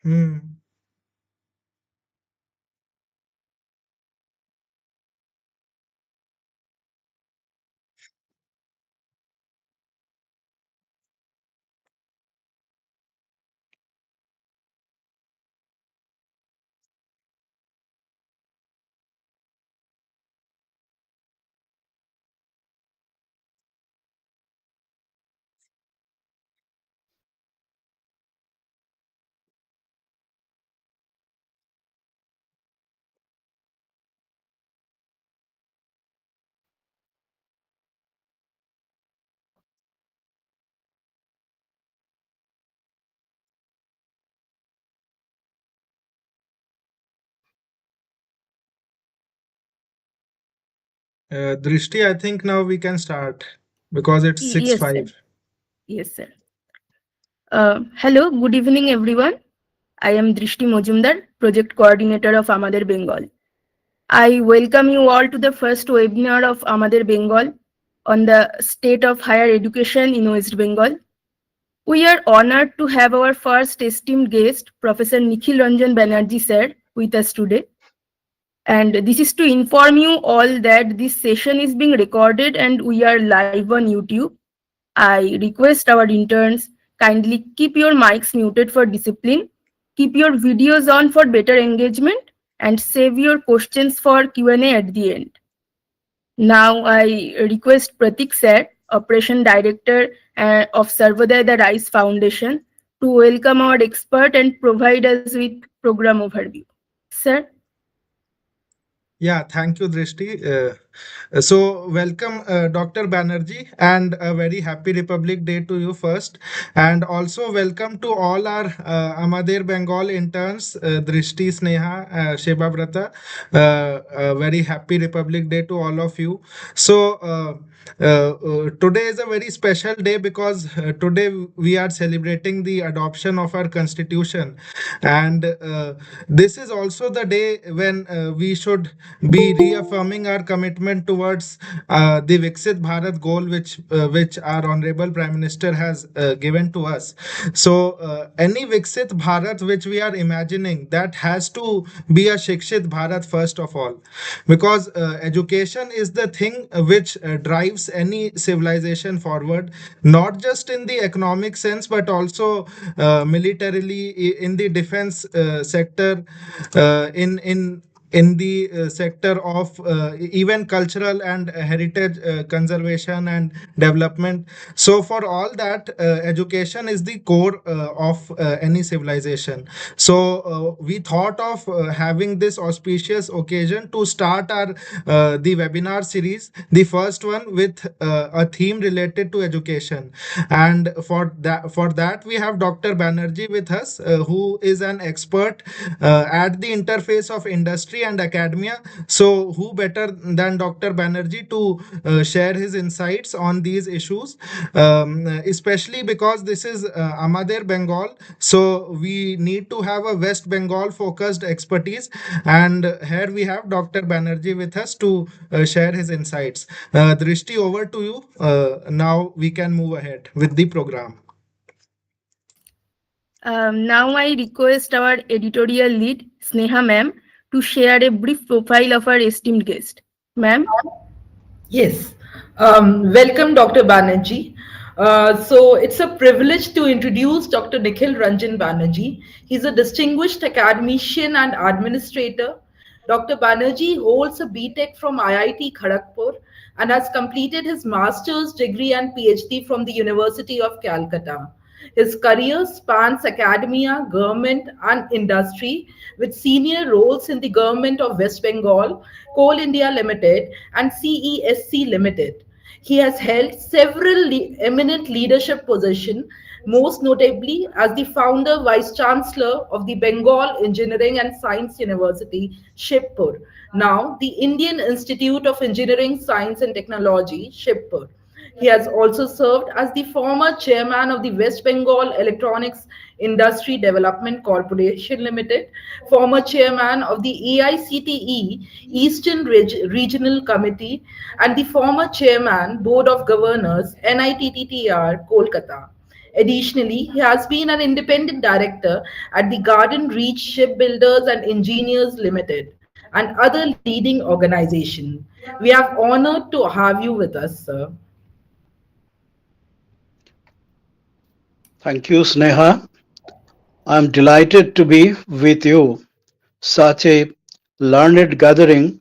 Hmm. Drishti, I think now we can start because it's six Yes, sir. five. Yes, sir. Hello, good evening, everyone. I am Drishti Mojumdar, Project Coordinator of Amader Bengal. I welcome you all to the first webinar of Amader Bengal on the state of higher education in West Bengal. We are honored to have our first esteemed guest, Professor Nikhil Ranjan Banerjee, sir, with us today. And this is to inform you all that this session is being recorded and we are live on YouTube. I request our interns kindly keep your mics muted for discipline, keep your videos on for better engagement, and save your questions for Q&A at the end. Now I request Pratik sir, Operation Director of Sarvodaya the Rice Foundation, to welcome our expert and provide us with program overview. Sir? Yeah, thank you, Drishti. So, welcome, Dr. Banerjee, and a very happy Republic Day to you first. And also, welcome to all our Amader Bengal interns, Drishti, Sneha, Sheba Brata. A very happy Republic Day to all of you. So, today is a very special day because today we are celebrating the adoption of our constitution, and this is also the day when we should be reaffirming our commitment towards the Viksit Bharat goal, which our honorable Prime Minister has given to us. So, any Viksit Bharat which we are imagining, that has to be a Shikshit Bharat first of all, because education is the thing which drives any civilization forward, not just in the economic sense, but also militarily, in the defense sector, in the sector of even cultural and heritage conservation and development. So for all that, education is the core of any civilization. So we thought of having this auspicious occasion to start our the webinar series, the first one with a theme related to education. And for that we have Dr. Banerjee with us, who is an expert at the interface of industry and academia. So who better than Dr. Banerjee to share his insights on these issues, especially because this is Amader Bengal. So we need to have a West Bengal focused expertise. And here we have Dr. Banerjee with us to share his insights. Drishti, over to you. Now we can move ahead with the program. Now I request our editorial lead, Sneha ma'am, to share a brief profile of our esteemed guest. Ma'am? Yes. Welcome, Dr. Banerjee. So it's a privilege to introduce Dr. Nikhil Ranjan Banerjee. He's a distinguished academician and administrator. Dr. Banerjee holds a BTech from IIT Kharagpur and has completed his master's degree and PhD from the University of Calcutta. His career spans academia, government, and industry, with senior roles in the government of West Bengal, Coal India Limited, and CESC Limited. He has held several eminent leadership positions, most notably as the founder vice chancellor of the Bengal Engineering and Science University, Shibpur, now the Indian Institute of Engineering, Science and Technology, Shibpur. He has also served as the former chairman of the West Bengal Electronics Industry Development Corporation Limited, former chairman of the AICTE Eastern Regional Committee, and the former chairman, Board of Governors, NITTTR, Kolkata. Additionally, he has been an independent director at the Garden Reach Shipbuilders and Engineers Limited and other leading organizations. We are honored to have you with us, sir. Thank you, Sneha. I'm delighted to be with you. Such a learned gathering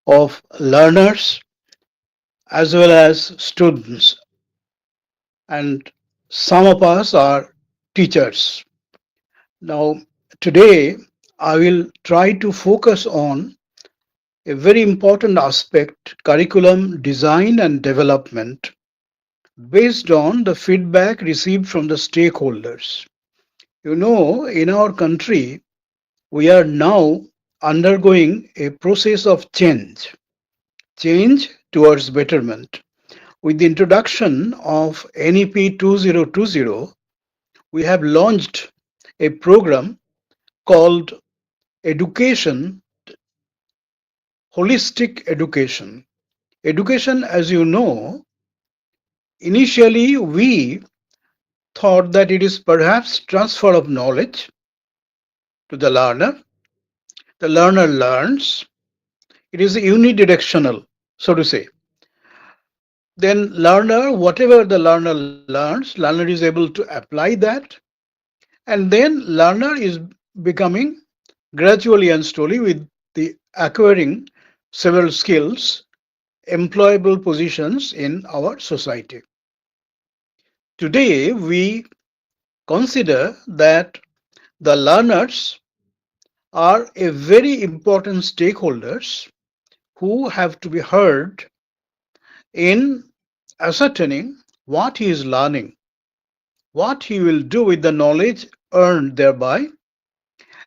of learners as well as students, and some of us are teachers. Now, today I will try to focus on a very important aspect curriculum design and development based on the feedback received from the stakeholders. In our country, we are now undergoing a process of change towards betterment. With the introduction of NEP 2020, we have launched a program called Education, Holistic Education. Education, as you know, initially we thought that it is perhaps transfer of knowledge to the learner. The learner learns. It is unidirectional, so to say. Then learner, whatever the learner learns, learner is able to apply that, and then learner is becoming gradually and slowly with the acquiring several skills, employable positions in our society. Today, we consider that the learners are a very important stakeholders who have to be heard in ascertaining what he is learning, what he will do with the knowledge earned thereby,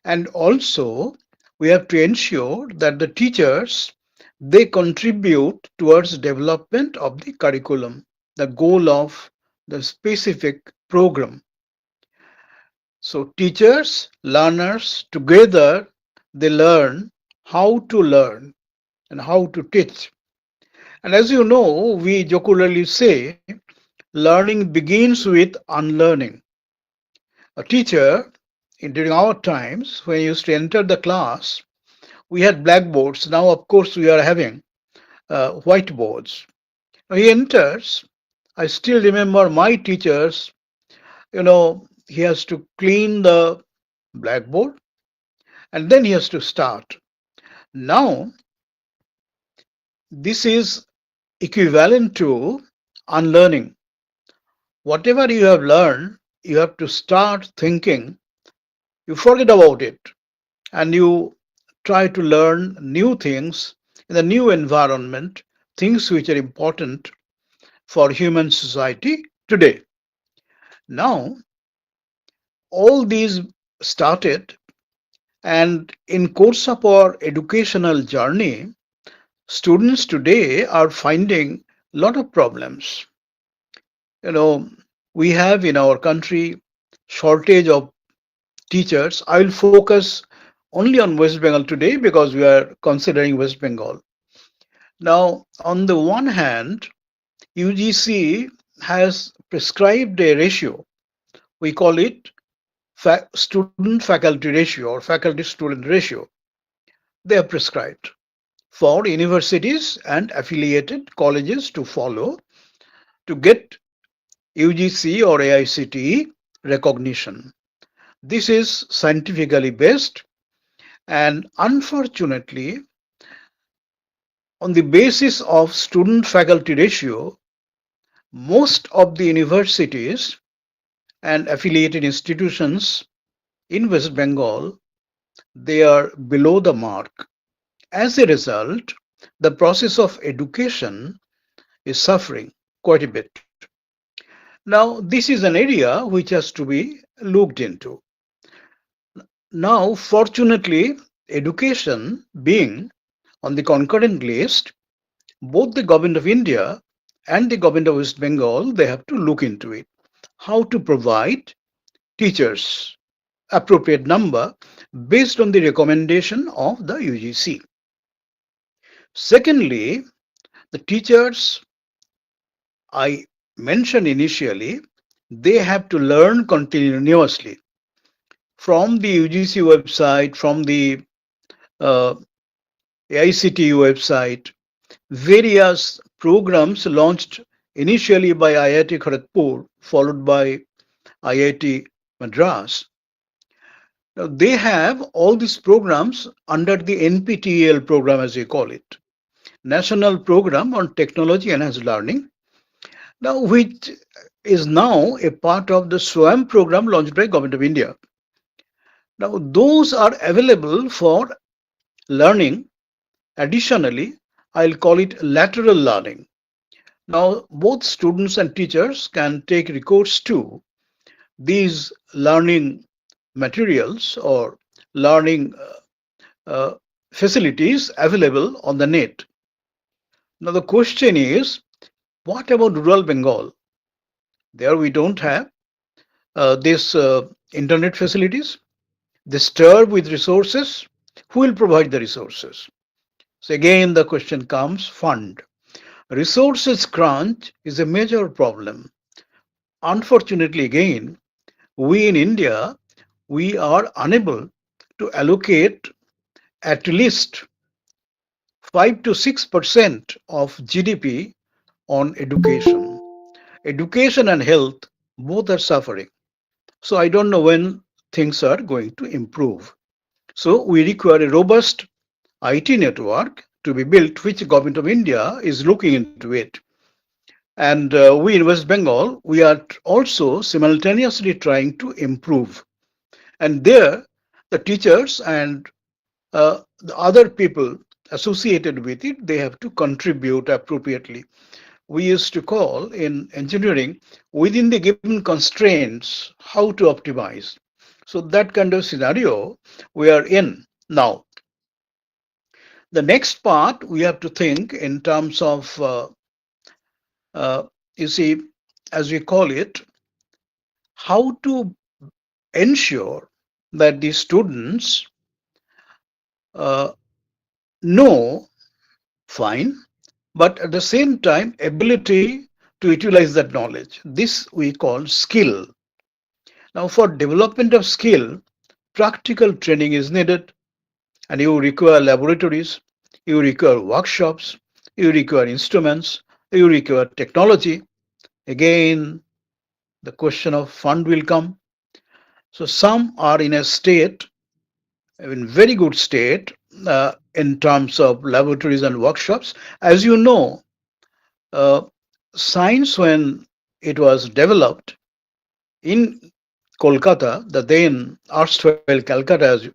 and also we have to ensure that the teachers they contribute towards development of the curriculum, the goal of the specific program. So teachers, learners together they learn how to learn and how to teach. And as you know, we jocularly say learning begins with unlearning. A teacher, during our times, when he used to enter the class, we had blackboards. Now, of course, we are having whiteboards. He enters. I still remember my teachers, he has to clean the blackboard and then he has to start. Now, this is equivalent to unlearning. Whatever you have learned, you have to start thinking, you forget about it, and you try to learn new things in the new environment, things which are important for human society today. Now, all these started, and in course of our educational journey, students today are finding a lot of problems. You know, we have in our country shortage of teachers. I will focus only on West Bengal today because we are considering West Bengal. Now, on the one hand, UGC has prescribed a ratio. We call it student faculty ratio or faculty student ratio. They have prescribed for universities and affiliated colleges to follow to get UGC or AICTE recognition. This is scientifically based, and unfortunately, on the basis of student faculty ratio, most of the universities and affiliated institutions in West Bengal they are below the mark. As a result, the process of education is suffering quite a bit. Now, this is an area which has to be looked into. Now, fortunately, education being on the concurrent list, both the government of India and the government of West Bengal, they have to look into it. How to provide teachers appropriate number based on the recommendation of the UGC. Secondly, the teachers I mentioned initially, they have to learn continuously from the UGC website, from the uh, AICTE website, various programs launched initially by IIT Kharagpur, followed by IIT Madras. Now, they have all these programs under the NPTEL program, as we call it, National Program on Technology Enhanced Learning, now which is now a part of the SWAM program launched by Government of India. Now, those are available for learning. Additionally, I'll call it lateral learning. Now, both students and teachers can take recourse to these learning materials or learning uh, facilities available on the net. Now, the question is, what about rural Bengal? There we don't have this internet facilities. Disturbed with resources. Who will provide the resources? So again, the question comes: fund. Resources crunch is a major problem. Unfortunately, again, we in India, we are unable to allocate at least 5 to 6% of GDP on education. Education and health both are suffering. So I don't know when things are going to improve. So we require a robust IT network to be built, which Government of India is looking into it. And we in West Bengal, we are also simultaneously trying to improve. And there, the teachers and the other people associated with it, they have to contribute appropriately. We used to call in engineering, within the given constraints, how to optimize. So that kind of scenario we are in now. The next part we have to think in terms of, uh, you see, as we call it, how to ensure that the students uh, know, fine, but at the same time, ability to utilize that knowledge. This we call skill. Now, for development of skill, practical training is needed, and you require laboratories, you require workshops, you require instruments, you require technology. Again, the question of fund will come. So some are in a state, in very good state, in terms of laboratories and workshops. As you know, uh, science, when it was developed in Kolkata, the then erstwhile Calcutta,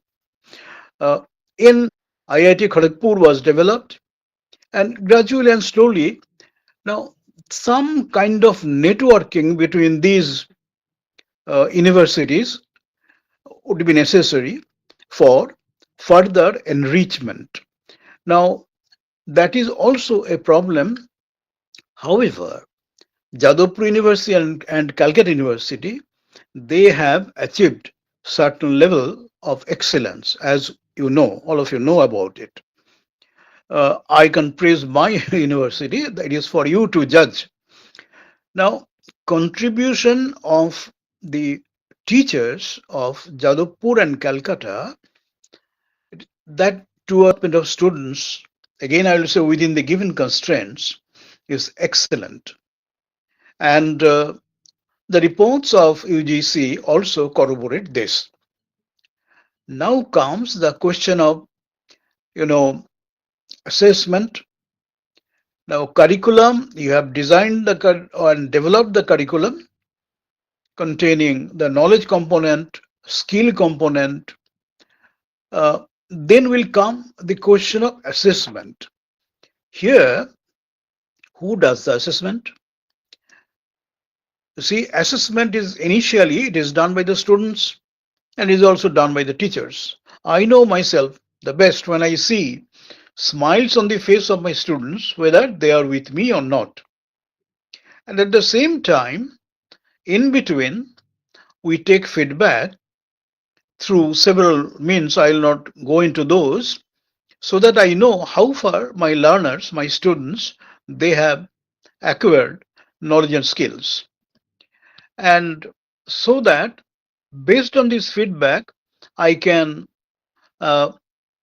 in IIT Kharagpur was developed, and gradually and slowly, now some kind of networking between these universities would be necessary for further enrichment. Now, that is also a problem. However, Jadavpur University and Calcutta University, they have achieved certain level of excellence, as you know, all of you know about it. I can praise my university. That is for you to judge. Now, contribution of the teachers of Jadavpur and Calcutta, that development of students, again I will say within the given constraints, is excellent. And the reports of UGC also corroborate this. Now comes the question of, you know, assessment. Now, curriculum, you have designed and developed the curriculum containing the knowledge component, skill component. Then will come the question of assessment. Here, who does the assessment? You see, assessment is initially it is done by the students and is also done by the teachers. I know myself the best when I see smiles on the face of my students, whether they are with me or not. And at the same time, in between, we take feedback through several means. I will not go into those, so that I know how far my learners, my students, they have acquired knowledge and skills. And so that based on this feedback, I can uh,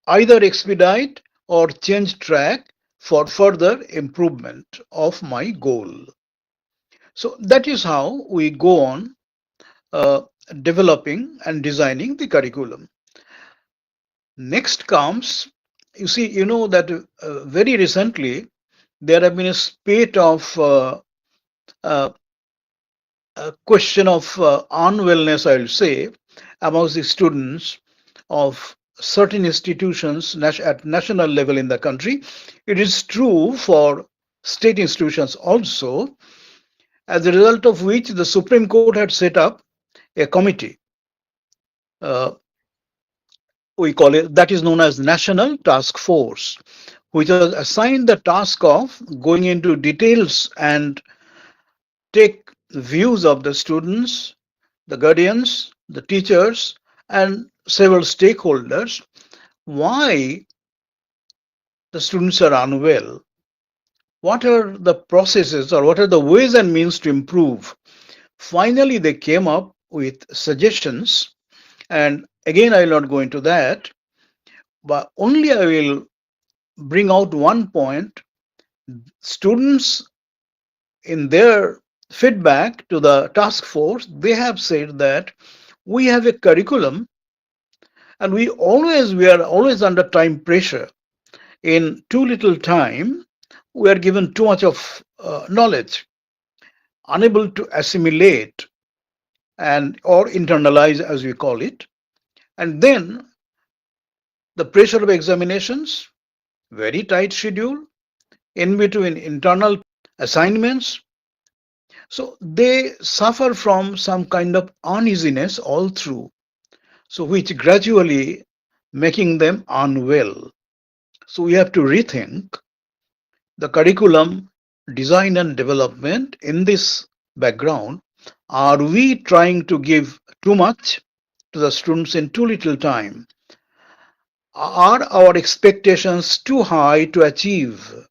either expedite or change track for further improvement of my goal. So that is how we go on uh, developing and designing the curriculum. Next comes, you know that very recently there have been a spate of uh, a question of unwellness, I will say, amongst the students of certain institutions at national level in the country. It is true for state institutions also, as a result of which the Supreme Court had set up a committee. Uh, we call it, that is known as National Task Force, which was assigned the task of going into details and take views of the students, the guardians, the teachers, and several stakeholders why the students are unwell. What are the processes or what are the ways and means to improve? Finally, they came up with suggestions, and again, I will not go into that, but only I will bring out one point. Students, in their feedback to the task force, they have said that we have a curriculum and we are always under time pressure. In too little time, we are given too much of knowledge, unable to assimilate and or internalize, as we call it. And then the pressure of examinations, very tight schedule, in between internal assignments. So they suffer from some kind of uneasiness all through, so which gradually making them unwell. So we have to rethink the curriculum design and development in this background. Are we trying to give too much to the students in too little time? Are our expectations too high to achieve?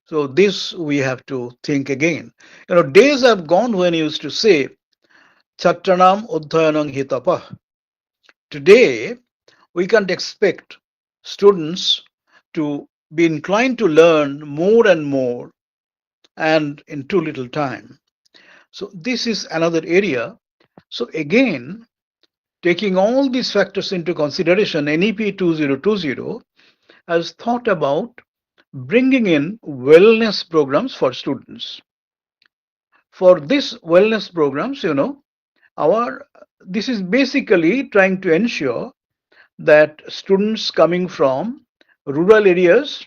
So this we have to think again. Days have gone when you used to say Chattanam Udhayanang Hitapah. Today we can't expect students to be inclined to learn more and more and in too little time. So this is another area. So again, taking all these factors into consideration, NEP 2020 has thought about bringing in wellness programs for students. For this wellness programs, our this is basically trying to ensure that students coming from rural areas,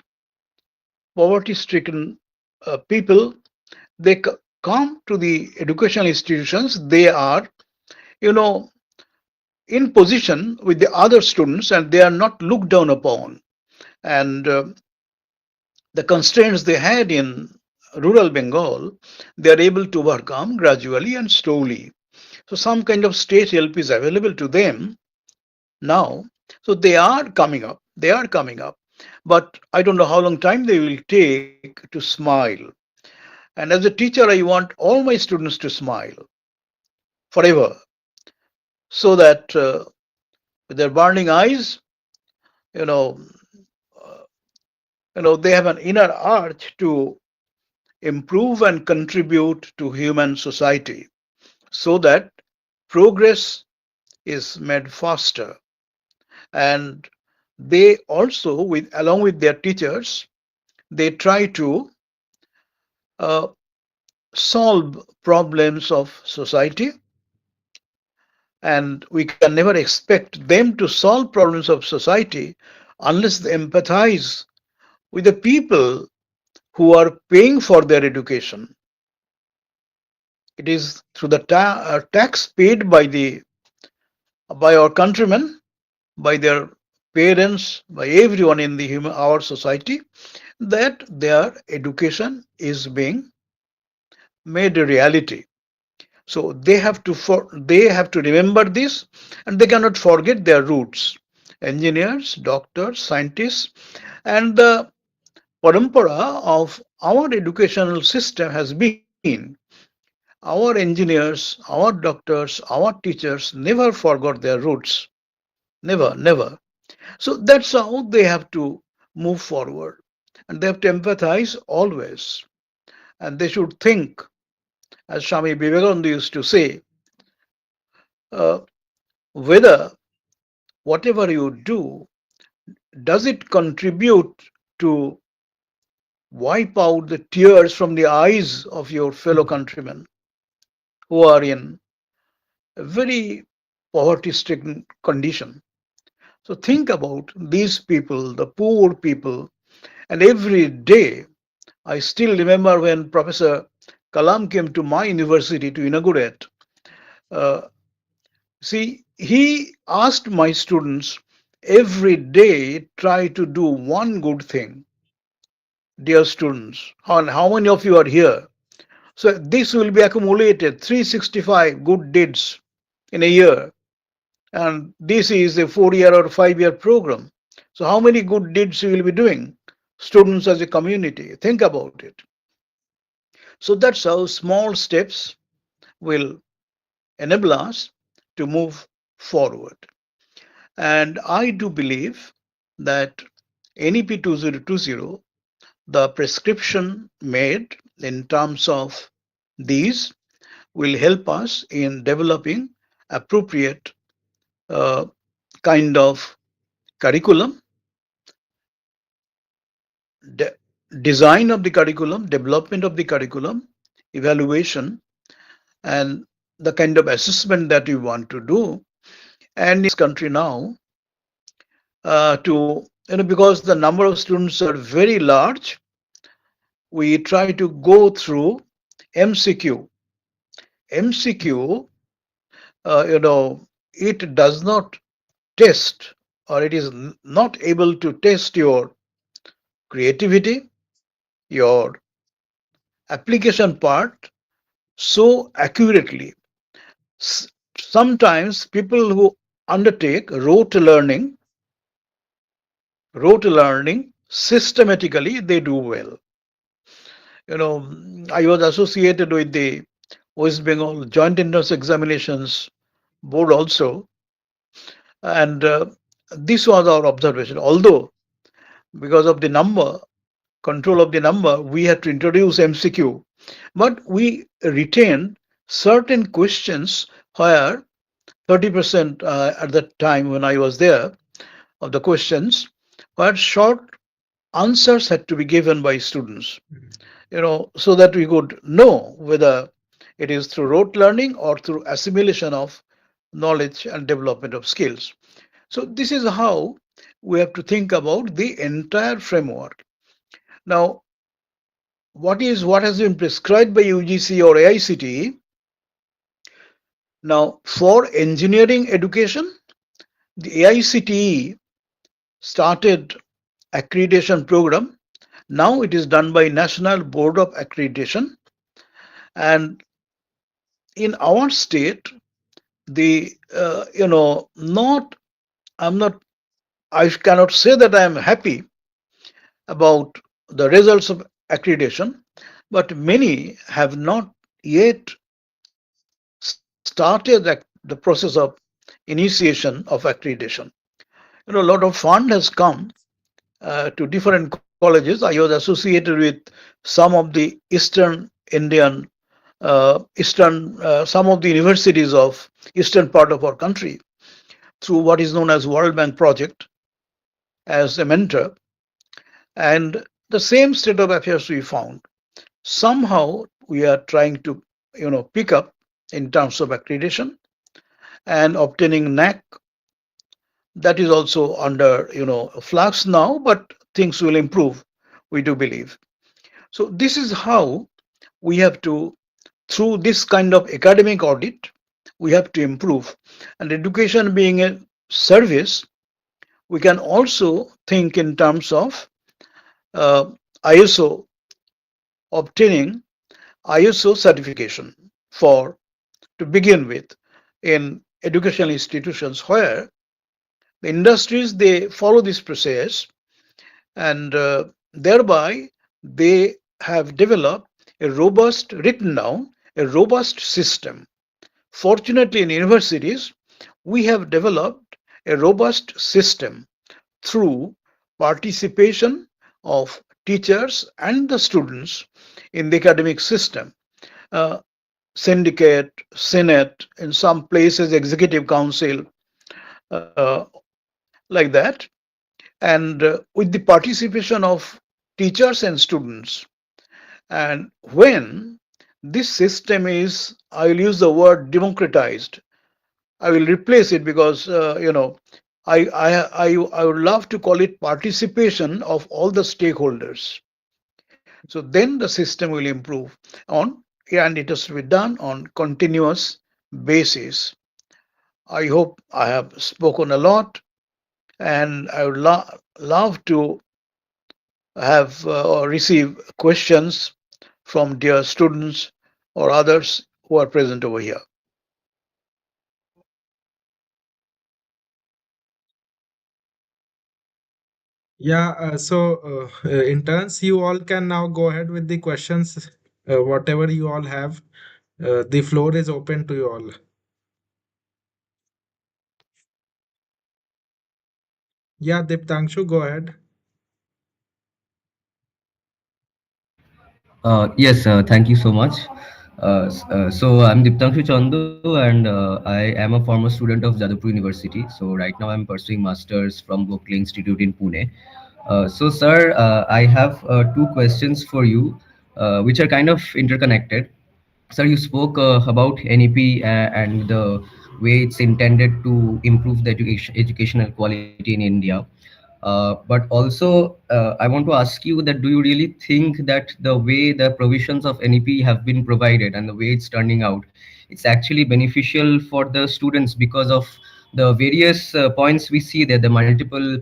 poverty-stricken people, they come to the educational institutions. They are, you know, in position with the other students, and they are not looked down upon. And the constraints they had in rural Bengal, they are able to overcome gradually and slowly. So some kind of state help is available to them now. So they are coming up. They are coming up. But I don't know how long time they will take to smile. And as a teacher, I want all my students to smile forever, so that with their burning eyes, you know, uh, they have an inner urge to improve and contribute to human society, so that progress is made faster. And they also, with along with their teachers, they try to uh, solve problems of society, and we can never expect them to solve problems of society unless they empathize with the people who are paying for their education. It is through the tax paid by our countrymen, by their parents, by everyone in our society, that their education is being made a reality. So they have to remember this, and they cannot forget their roots. Engineers, doctors, scientists, and the parampara of our educational system has been Our engineers, our doctors, our teachers never forgot their roots. Never, never. So that's how they have to move forward. And they have to empathize always. And they should think, as Swami Vivekananda used to say, uh, whether whatever you do, does it contribute to wipe out the tears from the eyes of your fellow countrymen who are in a very poverty stricken condition? So think about these people, the poor people, and every day I still remember when Professor Kalam came to my university to inaugurate. Uh, See, he asked my students every day try to do one good thing, dear students. And how many of you are here? So this will be accumulated 365 good deeds in a year. And this is a 4 year or 5 year program. So how many good deeds you will be doing? Students as a community. Think about it. So that's how small steps will enable us to move forward. And I do believe that NEP 2020, the prescription made in terms of these will help us in developing appropriate uh, kind of curriculum, de- design of the curriculum, development of the curriculum, evaluation, and the kind of assessment that we want to do. And in this country now, to because the number of students are very large, we try to go through MCQ. MCQ, it does not test, or it is not able to test your creativity, your application part so accurately. Sometimes people who undertake rote learning systematically, they do well. I was associated with the West Bengal Joint Entrance Examinations Board also, and this was our observation. Although, because of the number, control of the number, we had to introduce MCQ, but we retained certain questions where 30% at the time when I was there of the questions where short answers had to be given by students, so that we could know whether it is through rote learning or through assimilation of knowledge and development of skills. So this is how we have to think about the entire framework. Now, what has been prescribed by UGC or AICTE? Now, for engineering education, the AICTE started accreditation program. Now it is done by National Board of Accreditation, and in our state, the not I'm not I cannot say that I am happy about the results of accreditation, but many have not yet started the process of initiation of accreditation. A lot of fund has come to different colleges. I was associated with some of the Eastern Indian, some of the universities of eastern part of our country through what is known as World Bank project as a mentor. And the same state of affairs we found. Somehow we are trying to, pick up in terms of accreditation and obtaining NAC. That is also under, flux now, but things will improve, we do believe. So this is how we have to, through this kind of academic audit, we have to improve. And education being a service, we can also think in terms of uh, ISO, obtaining ISO certification for to begin with in educational institutions where the industries they follow this process, and thereby they have developed a robust written down a a robust system. Fortunately, in universities, we have developed a robust system through participation of teachers and the students in the academic system. Uh, Syndicate, senate, in some places, executive council, uh, like that. And with the participation of teachers and students. And when this system is, I will use the word democratized, I will replace it because I would love to call it participation of all the stakeholders. So then the system will improve on, and it has to be done on continuous basis. I hope I have spoken a lot, and I would love to have or receive questions from dear students or others who are present over here. Yeah, interns, you all can now go ahead with the questions, whatever you all have. The floor is open to you all. Yeah, Diptangshu, go ahead. Yes, thank you so much. So I'm Diptangshu Chandu, and I am a former student of Jadavpur University. So right now I'm pursuing masters from Berkeley Institute in Pune. So sir, I have two questions for you, which are kind of interconnected. Sir, you spoke about NEP and the way it's intended to improve the educational quality in India. But also, I want to ask you that do you really think that the way the provisions of NEP have been provided and the way it's turning out, it's actually beneficial for the students because of the various points we see there, the multiple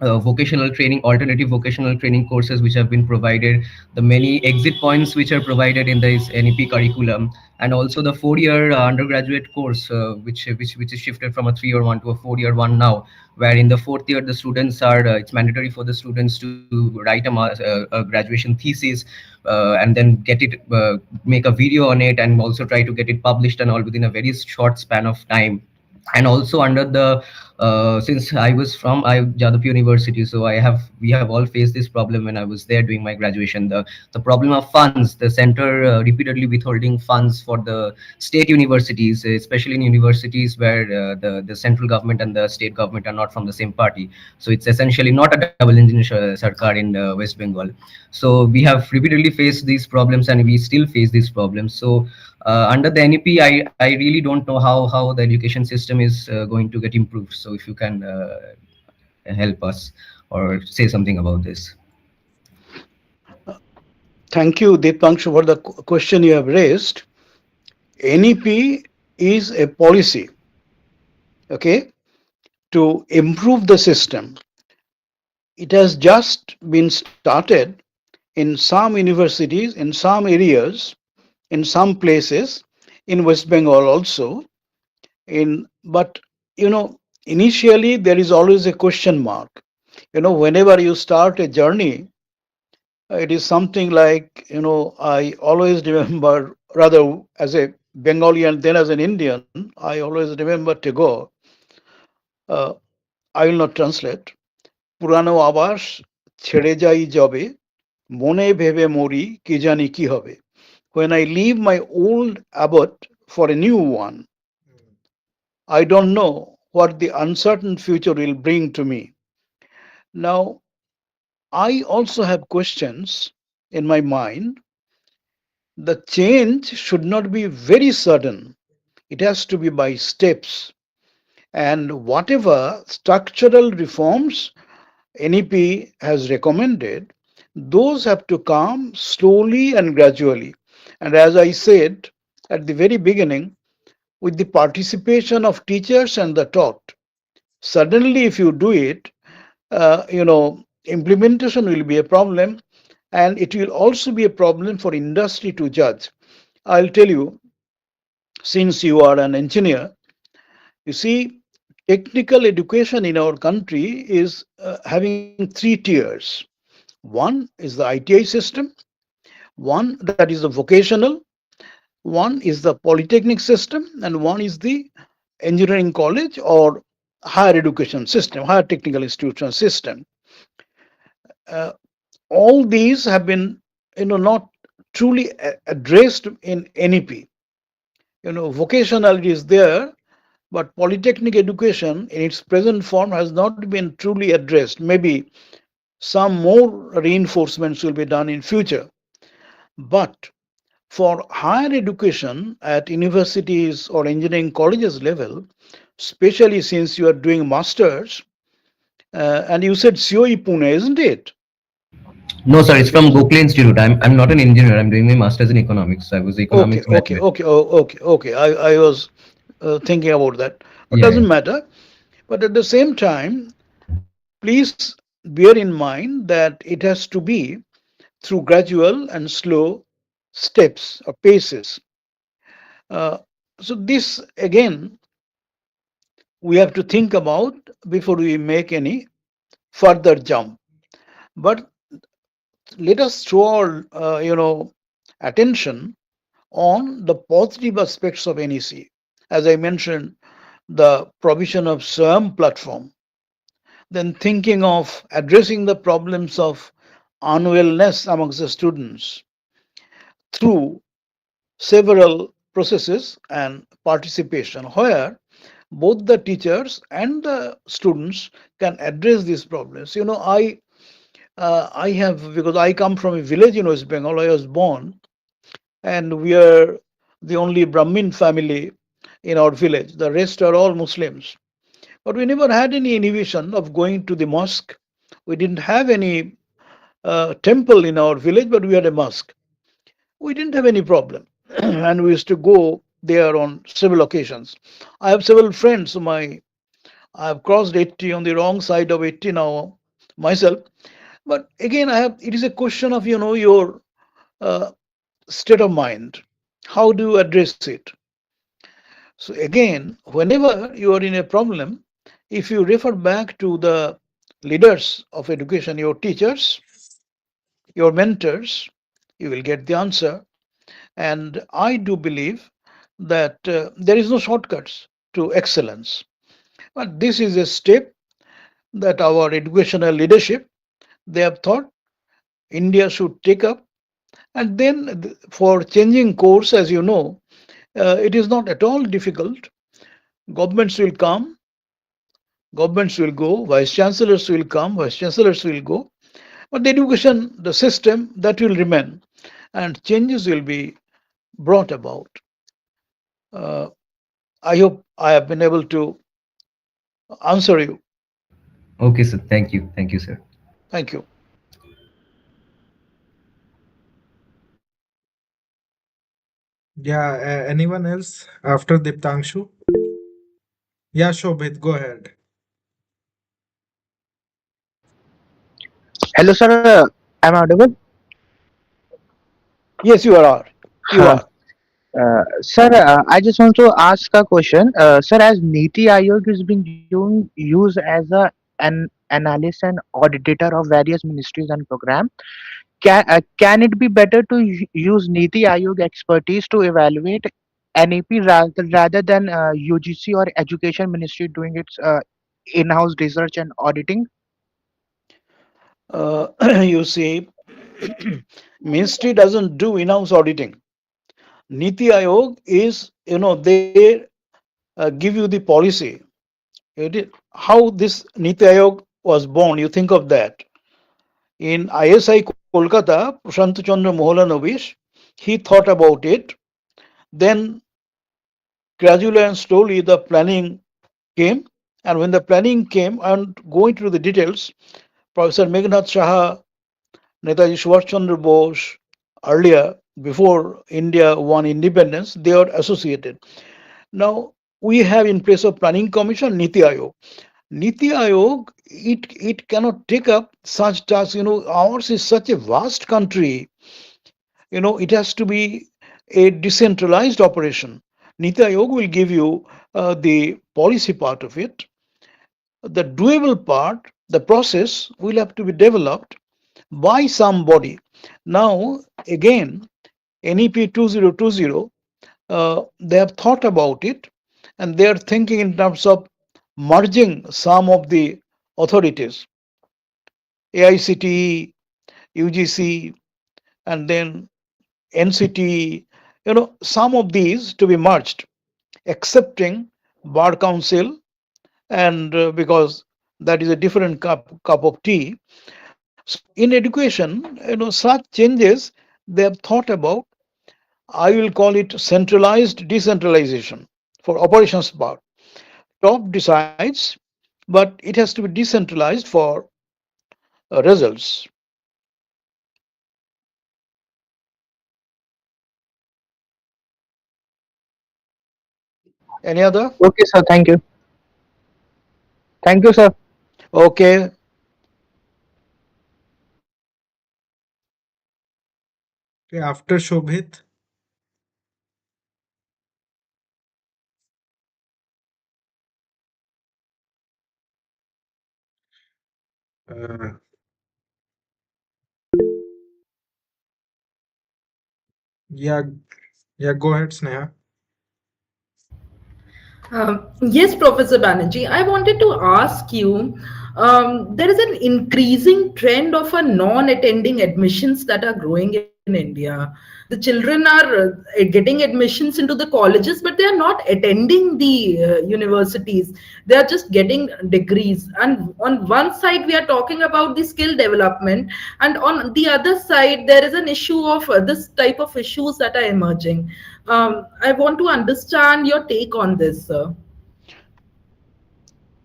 vocational training, alternative vocational training courses which have been provided, the many exit points which are provided in this NEP curriculum, and also the 4 year undergraduate course, which is shifted from a 3 year one to a 4 year one now, where in the fourth year the students are it's mandatory for the students to write a graduation thesis and then get it make a video on it and also try to get it published and all within a very short span of time. And also under the since I was from Jadavpur University, so we have all faced this problem when I was there doing my graduation. The problem of funds, the center repeatedly withholding funds for the state universities, especially in universities where the central government and the state government are not from the same party. So it's essentially not a double engine sarkar in West Bengal. So we have repeatedly faced these problems and we still face these problems. So under the NEP, I really don't know how the education system is going to get improved. So if you can help us or say something about this. Thank you, Deepangshu, for the question you have raised. NEP is a policy, okay, to improve the system. It has just been started in some universities, in some areas, in some places, in West Bengal also. But initially there is always a question mark. Whenever you start a journey, it is something like, I always remember, rather as a Bengali and then as an Indian, I always remember Tagore. Uh, I will not translate. পুরানো আবাস ছেড়ে যাই যবে মনে ভেবে মরি কি জানি কি হবে. When I leave my old abode for a new one, I don't know what the uncertain future will bring to me. Now, I also have questions in my mind. The change should not be very sudden. It has to be by steps. And whatever structural reforms NEP has recommended, those have to come slowly and gradually. And as I said at the very beginning, with the participation of teachers and the taught, suddenly if you do it, implementation will be a problem, and it will also be a problem for industry to judge. I'll tell you, since you are an engineer, you see, technical education in our country is having three tiers. One is the ITI system, one that is the vocational, One is the polytechnic system, and one is the engineering college or higher education system, higher technical institution system. Uh, all these have been, not truly addressed in NEP. Vocationality is there, but polytechnic education in its present form has not been truly addressed. Maybe some more reinforcements will be done in future. But for higher education at universities or engineering colleges level, especially since you are doing masters, and you said COE Pune, isn't it? No, sir, it's from Gokhale Institute. I'm not an engineer. I'm doing my master's in economics. So I was Okay, economics okay, graduate. okay, okay. I was thinking about that, but Yeah, yeah. doesn't matter. But at the same time, please bear in mind that it has to be through gradual and slow steps or paces. Uh, so this again we have to think about before we make any further jump. But let us throw our attention on the positive aspects of NEC. As I mentioned, the provision of SWAM platform, then thinking of addressing the problems of unwellness amongst the students through several processes and participation where both the teachers and the students can address these problems. I have, because I come from a village in West Bengal. I was born, and we are the only Brahmin family in our village. The rest are all Muslims. But we never had any inhibition of going to the mosque. We didn't have any temple in our village, but we had a mosque. We didn't have any problem. And we used to go there on several occasions. I have several friends. I have crossed 80 on the wrong side of 80 now myself. But again, it is a question of your uh, state of mind. How do you address it? So again, whenever you are in a problem, if you refer back to the leaders of education, your teachers, your mentors, you will get the answer. And I do believe that there is no shortcuts to excellence. But this is a step that our educational leadership, they have thought India should take up. And then for changing course, as you know, it is not at all difficult. Governments will come, governments will go, vice chancellors will come, vice chancellors will go. But the education, the system, that will remain, and changes will be brought about. Uh, I hope I have been able to answer you. Okay, sir. Thank you. Thank you, sir. Thank you. Yeah, anyone else after Diptangshu? Yeah, Shobhit, go ahead. Hello, sir. Am I audible? Yes, you are. You Uh, are. sir, I just want to ask a question. Sir, as Niti Aayog is being used as an analyst and auditor of various ministries and program, can it be better to use Niti Aayog expertise to evaluate NEP rather than UGC or Education Ministry doing its in-house research and auditing? You see, ministry doesn't do in-house auditing. Niti Aayog is, they give you the policy. How this Niti Aayog was born, you think of that. In ISI Kolkata, Prashant Chandra Mohalanovish, he thought about it. Then gradually and slowly the planning came. And when the planning came, and going through the details, Professor Meghnad Shah, Netaji Subhash Chandra Bose, earlier, before India won independence, they are associated. Now, we have in place of Planning Commission, Niti Aayog. Niti Aayog, it cannot take up such tasks. Ours is such a vast country. It has to be a decentralized operation. Niti Aayog will give you the policy part of it. The doable part, the process will have to be developed by somebody. Now, again, NEP 2020, they have thought about it, and they are thinking in terms of merging some of the authorities, AICTE, UGC, and then NCT, some of these to be merged, accepting Bar Council, and because that is a different cup of tea. So in education, such changes they have thought about. I will call it centralized decentralization for operations part. Top decides, but it has to be decentralized for results. Any other? Okay, sir. Thank you. Thank you, sir. Okay. Okay, after Shobhit. Uh, yeah, yeah, go ahead, Sneha. Yes, Professor Banerjee, I wanted to ask you, there is an increasing trend of a non-attending admissions that are growing in India. The children are getting admissions into the colleges, but they are not attending the universities. They are just getting degrees. And on one side, we are talking about the skill development, and on the other side, there is an issue of this type of issues that are emerging. I want to understand your take on this, sir.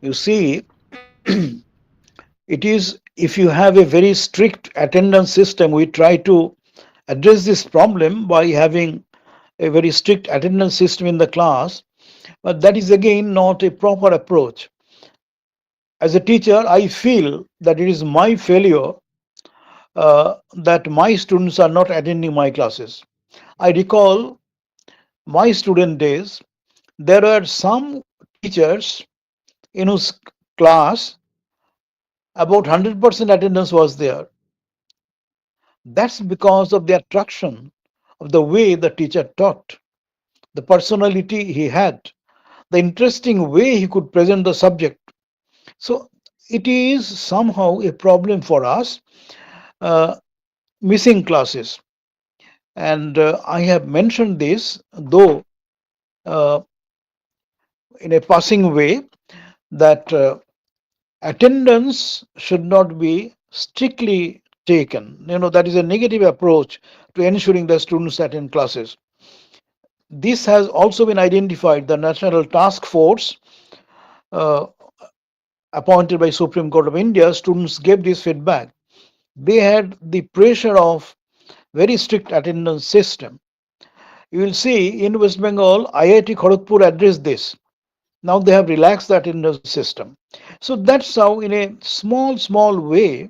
You see, it is if you have a very strict attendance system, we try to address this problem by having a very strict attendance system in the class, but that is again not a proper approach. As a teacher, I feel that it is my failure that my students are not attending my classes. I recall my student days, there were some teachers in whose class about 100% attendance was there. That's because of the attraction of the way the teacher taught, the personality he had, the interesting way he could present the subject. So it is somehow a problem for us, uh, missing classes. And I have mentioned this, though uh, in a passing way, that attendance should not be strictly taken. That is a negative approach to ensuring that students attend classes. This has also been identified. The National Task Force uh, appointed by Supreme Court of India, students gave this feedback. They had the pressure of very strict attendance system. You will see in West Bengal, IIT Kharagpur addressed this. Now they have relaxed the attendance system. So that's how, in a small way,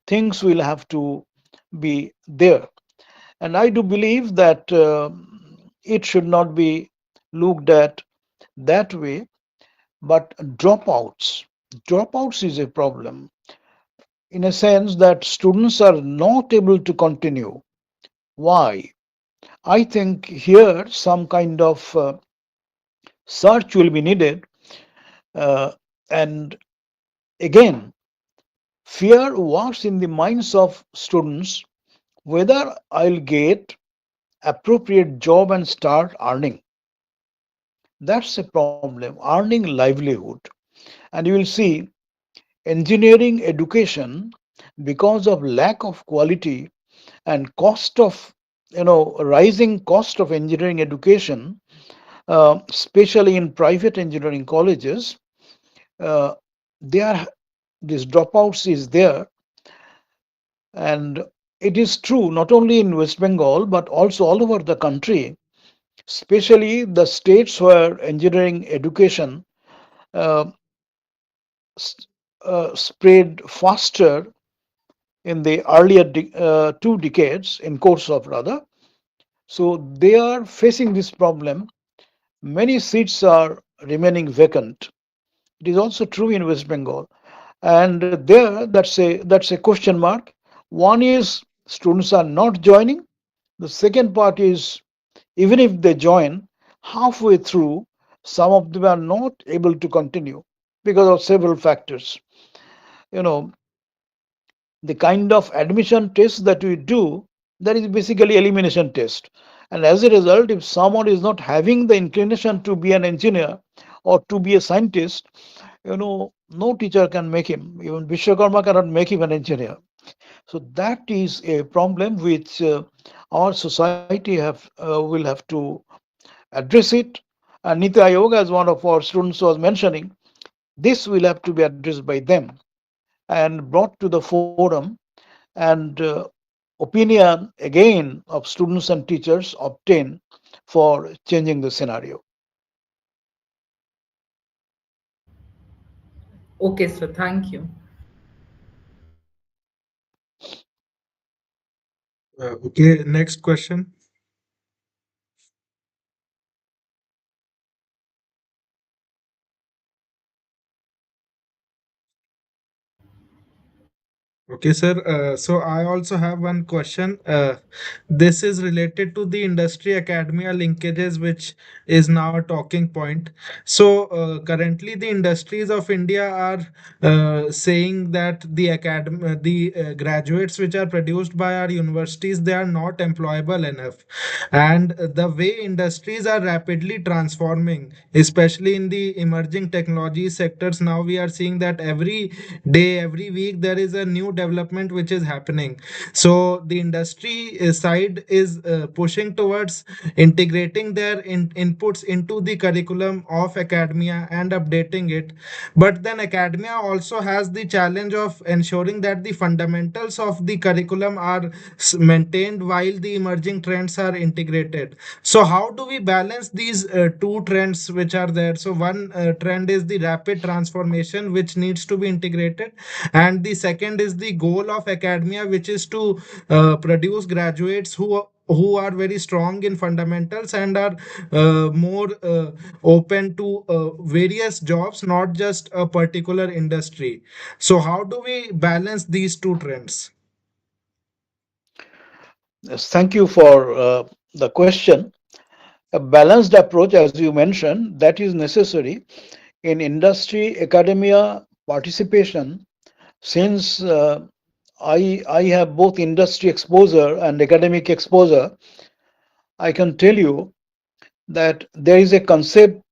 things will have to be there. And I do believe that it should not be looked at that way. But dropouts is a problem in a sense that students are not able to continue. Why? I think here some kind of search will be needed. Uh, and again, fear works in the minds of students whether I'll get appropriate job and start earning. That's a problem, earning livelihood. And you will see engineering education, because of lack of quality and cost of, rising cost of engineering education, especially in private engineering colleges, uh, they are this dropouts is there. And it is true not only in West Bengal but also all over the country, especially the states where engineering education uh, spread faster in the earlier 2 decades, in course of rather. So they are facing this problem. Many seats are remaining vacant. It is also true in West Bengal, and there that's a question mark. One is students are not joining. The second part is even if they join, halfway through, some of them are not able to continue because of several factors. You know, the kind of admission test that we do, that is basically elimination test. And as a result, if someone is not having the inclination to be an engineer or to be a scientist, no teacher can make him. Even Vishwakarma cannot make him an engineer. So that is a problem which our society will have to address it. And Niti Aayog, as one of our students was mentioning, this will have to be addressed by them and brought to the forum, and opinion again of students and teachers obtain for changing the scenario. Okay, sir. Thank you. Okay, next question. Okay, sir. So I also have one question. This is related to the industry academia linkages, which is now a talking point. So currently, the industries of India are saying that the graduates which are produced by our universities, they are not employable enough, and the way industries are rapidly transforming, especially in the emerging technology sectors. Now we are seeing that every day, every week, there is a new development which is happening. So the industry side is pushing towards integrating their inputs into the curriculum of academia and updating it. But then academia also has the challenge of ensuring that the fundamentals of the curriculum are maintained while the emerging trends are integrated. So how do we balance these two trends which are there? So one trend is the rapid transformation which needs to be integrated, and the second is the goal of academia, which is to produce graduates who are very strong in fundamentals and are more open to various jobs, not just a particular industry. So how do we balance these two trends? Yes, thank you for the question. A balanced approach, as you mentioned, that is necessary in industry academia participation. Since I have both industry exposure and academic exposure, I can tell you that there is a concept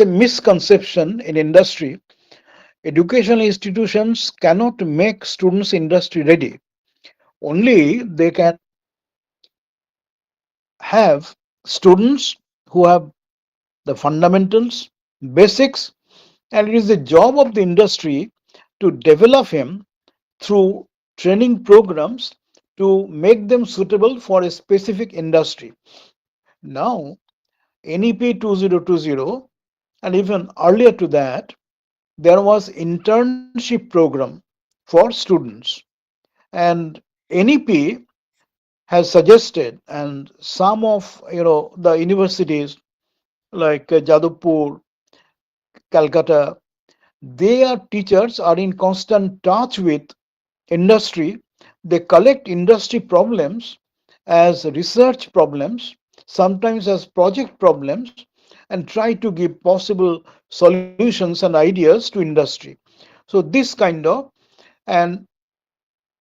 misconception in industry. Educational institutions cannot make students industry ready. Only they can have students who have the fundamentals, basics, and it is the job of the industry to develop him through training programs to make them suitable for a specific industry. Now, NEP 2020 and even earlier to that, there was internship program for students, and NEP has suggested, and some of the universities like Jadavpur, Calcutta, their teachers are in constant touch with industry. They collect industry problems as research problems, sometimes as project problems, and try to give possible solutions and ideas to industry. So this kind of, and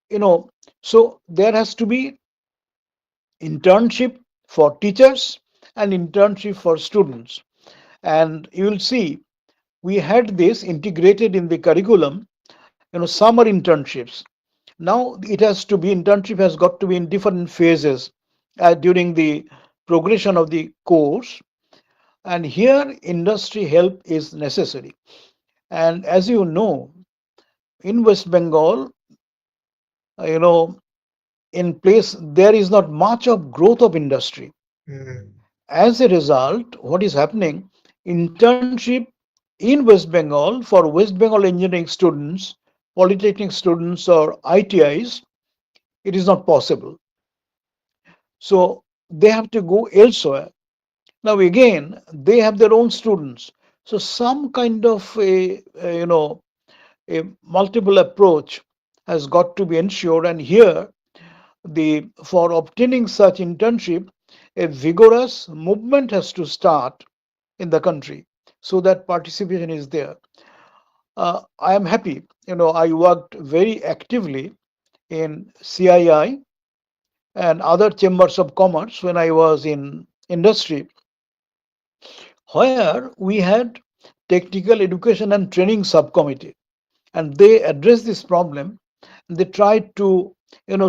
you know so there has to be internship for teachers and internship for students. And you will see we had this integrated in the curriculum, summer internships. Now it has to be, internship has got to be in different phases during the progression of the course, and here industry help is necessary. And as you know, in West Bengal, you know in place there is not much of growth of industry. Mm. As a result, what is happening, internship in West Bengal for West Bengal engineering students, polytechnic students, or ITIs, it is not possible. So they have to go elsewhere. Now again, they have their own students. So some kind of a multiple approach has got to be ensured. And here, the for obtaining such internship, a vigorous movement has to start in the country so that participation is there. I am happy. I worked very actively in CII and other chambers of commerce when I was in industry, where we had technical education and training subcommittee, and they addressed this problem. They tried to,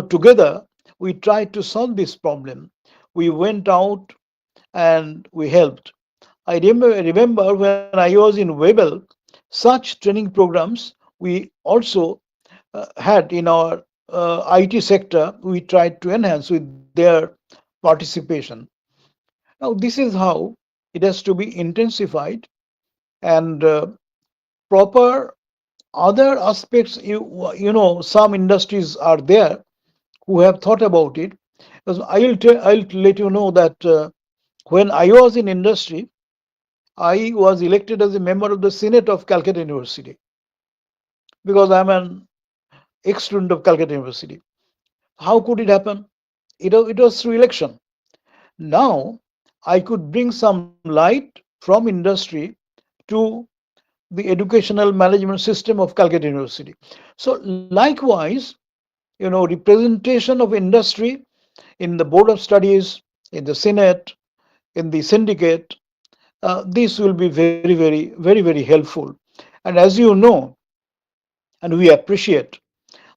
together we tried to solve this problem. We went out and we helped. I remember when I was in Webel, such training programs we also had in our IT sector. We tried to enhance with their participation. Now, this is how it has to be intensified, and proper other aspects. Some industries are there who have thought about it. Because I'll let you know that when I was in industry, I was elected as a member of the Senate of Calcutta University because I'm an ex-student of Calcutta University. How could it happen? It was through election. Now I could bring some light from industry to the educational management system of Calcutta University. So likewise, representation of industry in the board of studies, in the senate, in the syndicate, this will be very, very, very, very helpful. And as you know, and we appreciate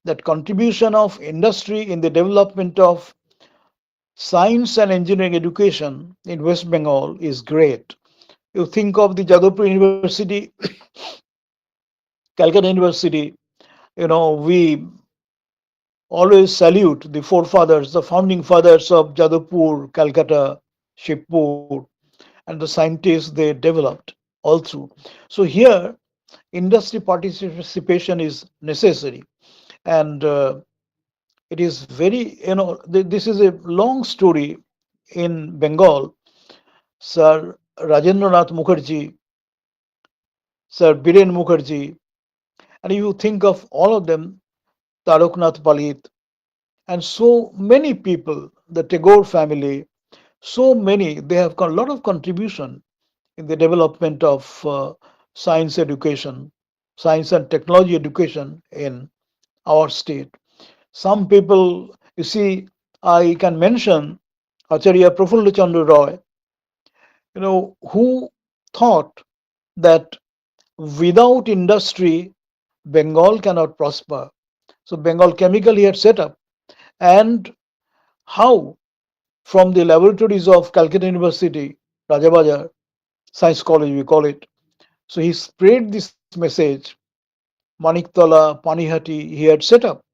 that contribution of industry in the development of science and engineering education in West Bengal is great. You think of the Jadavpur University, Calcutta University, we always salute the forefathers, the founding fathers of Jadavpur, Calcutta, Shibpur, and the scientists they developed all through. So here, industry participation is necessary, and it is very, this is a long story in Bengal. Sir Rajendranath Mukherjee, Sir Biren Mukherjee, and you think of all of them, Taraknath Palit, and so many people, the Tagore family, so many, they have got a lot of contribution in the development of science education, science and technology education in our state. Some people, you see, I can mention Acharya Prafulla Chandra Roy, who thought that without industry, Bengal cannot prosper. So Bengal Chemical he had set up, and how from the laboratories of Calcutta University, Rajabajar Science College we call it. So he spread this message. Maniktala, Panihati, he had set up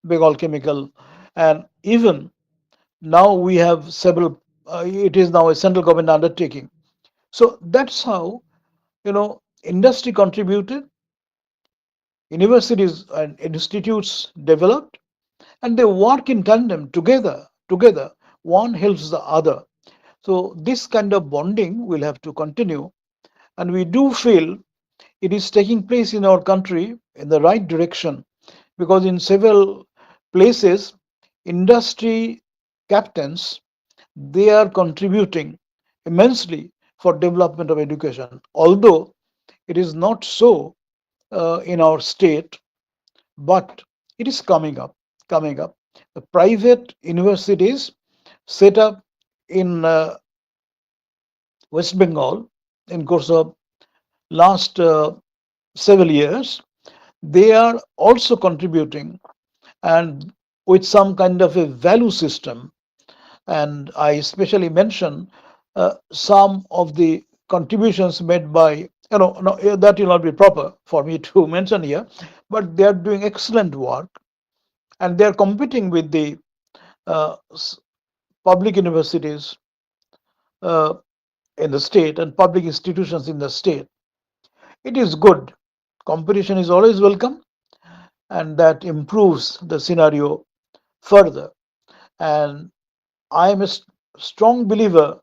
Bengal Chemical, and even now we have several. It is now a central government undertaking. So that's how industry contributed, universities and institutes developed, and they work in tandem together. Together, one helps the other. So this kind of bonding will have to continue, and we do feel it is taking place in our country in the right direction, because in several places, industry captains, they are contributing immensely for development of education. Although it is not so in our state, but it is coming up. Coming up, the private universities set up in West Bengal in course of last several years, they are also contributing, and with some kind of a value system. And I especially mention some of the contributions made by, no, that will not be proper for me to mention here, but they are doing excellent work, and they are competing with the uh, public universities uh, in the state and public institutions in the state. It is good. Competition is always welcome, and that improves the scenario further. And I am a strong believer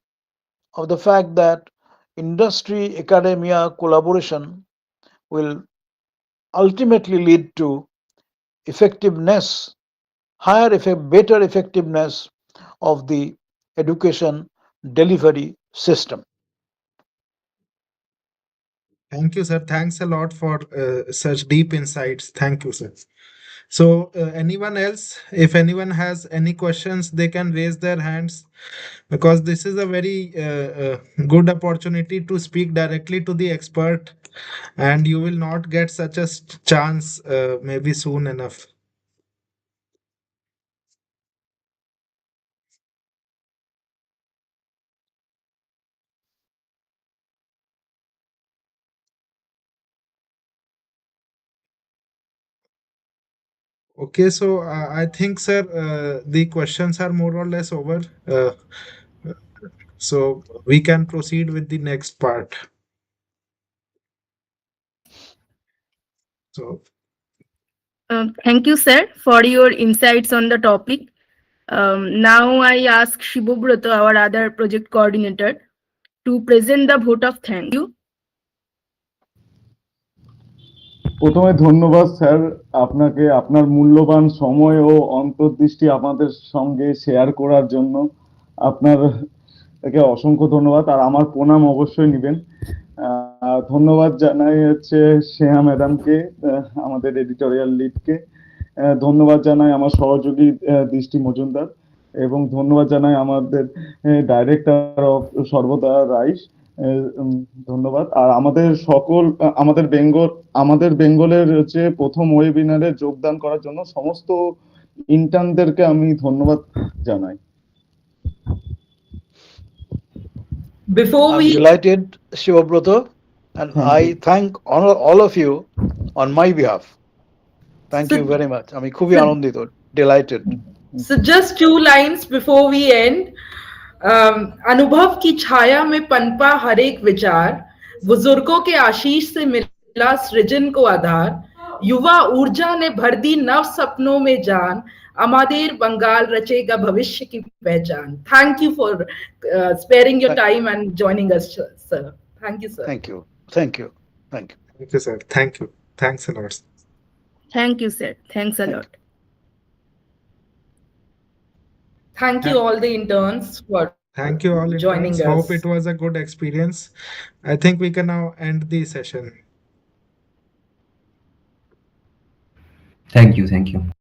of the fact that industry academia collaboration will ultimately lead to effectiveness, better effectiveness of the education delivery system. Thank you, sir. Thanks a lot for such deep insights. Thank you, sir. So, anyone else, if anyone has any questions, they can raise their hands because this is a very good opportunity to speak directly to the expert, and you will not get such a chance maybe soon enough. Okay, so I think, sir, the questions are more or less over. So we can proceed with the next part. So, Thank you, sir, for your insights on the topic. Now I ask Shibobroto, our other project coordinator, to present the vote of thank you. প্রথমে ধন্যবাদ sir আপনাকে আপনার মূল্যবান সময় ও অন্তর্দৃষ্টি আমাদের সঙ্গে share করার জন্য আপনাকে অসংখ্য ধন্যবাদ আর আমার প্রণাম অবশ্যই নেবেন ধন্যবাদ জানাই হচ্ছে স্নেহা ম্যাডামকে আমাদের এডিটোরিয়াল লিডকে ধন্যবাদ জানাই আমার সহযোগী দৃষ্টি মজুমদার এবং ধন্যবাদ জানাই আমাদের ডাইরেক্টর অফ সর্বদা রাইস ধন্যবাদ আর আমাদের বেঙ্গলের হচ্ছে প্রথম ওয়েবিনারে যোগদান করার জন্য সমস্ত ইন্টার্নদেরকে আমি ধন্যবাদ জানাই I'm delighted, Shivabrata, and I thank all of you on my behalf. Thank you very much. আমি খুবই আনন্দিত, delighted. So just 2 lines before we end. अनुभव की छाया में पनपा हर एक विचार, बुजुर्गों के आशीष से मिला सृजन को आधार, युवा ऊर्जा ने भर दी नव सपनों में जान, अमादेर बंगाल रचेगा भविष्य की पहचान. Thank you for sparing your time and joining us, sir. Thank you, sir. Thank you. Thank you. Thank you. thank you, sir. Thank you. Thanks a lot. Thank you, sir. Thanks a lot. Thank you all the interns for Thank you all joining interns. us. Hope it was a good experience. I think we can now end the session. Thank you. Thank you.